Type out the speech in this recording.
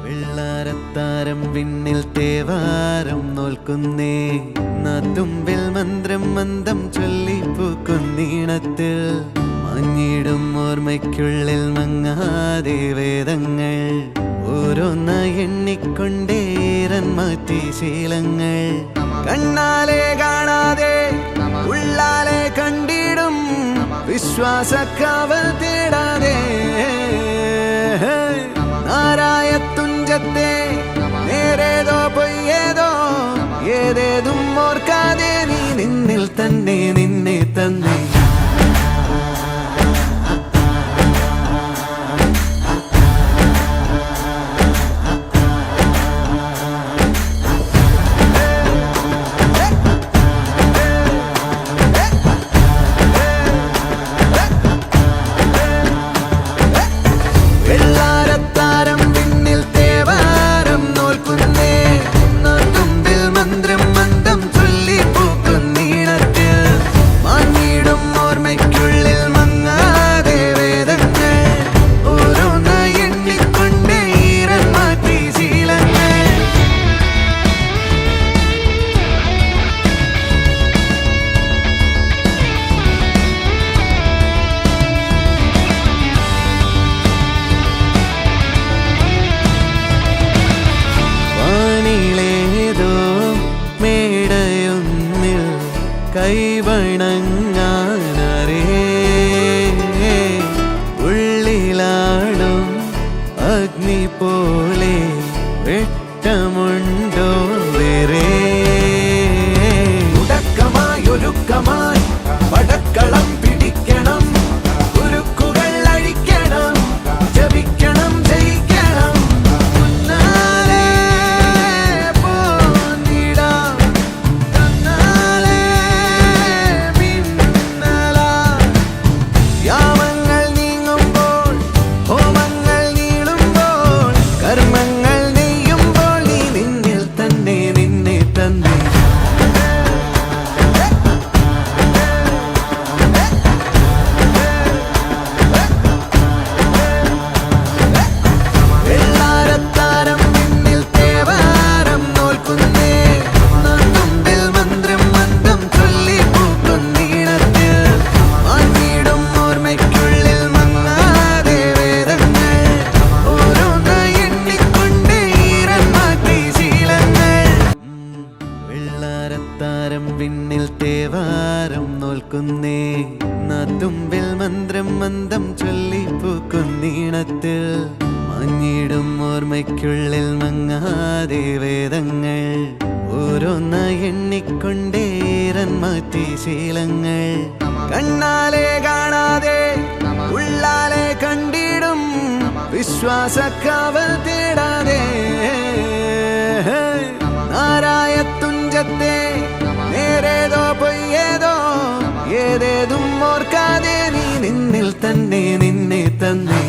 വെള്ളാരത്താരം വിണ്ണിൽ തേവാരം നോൽക്കുന്നേ നാത്തുമ്പിൽ മന്ത്രം മന്ദം ചൊല്ലിപ്പൂക്കുന്നീണത്തിൽ മഞ്ഞിടും ഓർമ്മയ്ക്കുള്ളിൽ മങ്ങാതെ വേദങ്ങൾ ഓരോന്നായി എണ്ണിക്കൊണ്ടേരൻ മാറ്റി ശീലങ്ങൾ കണ്ണാലെ കാണാതെ ഉള്ളാലെ കണ്ടിടും വിശ്വാസക്കാവൽ തേടാതെ നാരായ തുഞ്ചത്തെ നേരേതോ പൊയ്യേതോ ഏതേതും ഓർക്കാതെ നീ നിന്നിൽ തന്നെ നിന്നെ തന്നെ കൈവണങ്ങാനരേ ഉള്ളിലാടും അഗ്നി പോലെ വെട്ടമുണ്ടോ വേറെ ഉടക്കമായൊരുക്കമായി പടക്കളം പിടിക്കണം ഉരുക്കുകൾ അഴിക്കണം ജപിക്കണം ജയിക്കണം വിണ്ണിൽ തേവാരം നോൽക്കുന്നേ നാത്തുമ്പിൽ മന്ത്രം മന്ദം ചൊല്ലിപ്പൂക്കുന്നീണത്തിൽ മഞ്ഞിടും ഓർമ്മയ്ക്കുള്ളിൽ മങ്ങാതെ വേദങ്ങൾ ഓരോന്നായി എണ്ണിക്കൊണ്ടേരൻ മാറ്റി ശീലങ്ങൾ കണ്ണാലെ കാണാതെ ഉള്ളാലെ കണ്ടിടും വിശ്വാസക്കാവൽ തേടാതെ നാരായ തുഞ്ചത്തെ നേരേതോ പൊയ്യേതോ ഏതേതും ഓർക്കാതെ നീ നിന്നിൽ തന്നെ നിന്നെ തന്നെ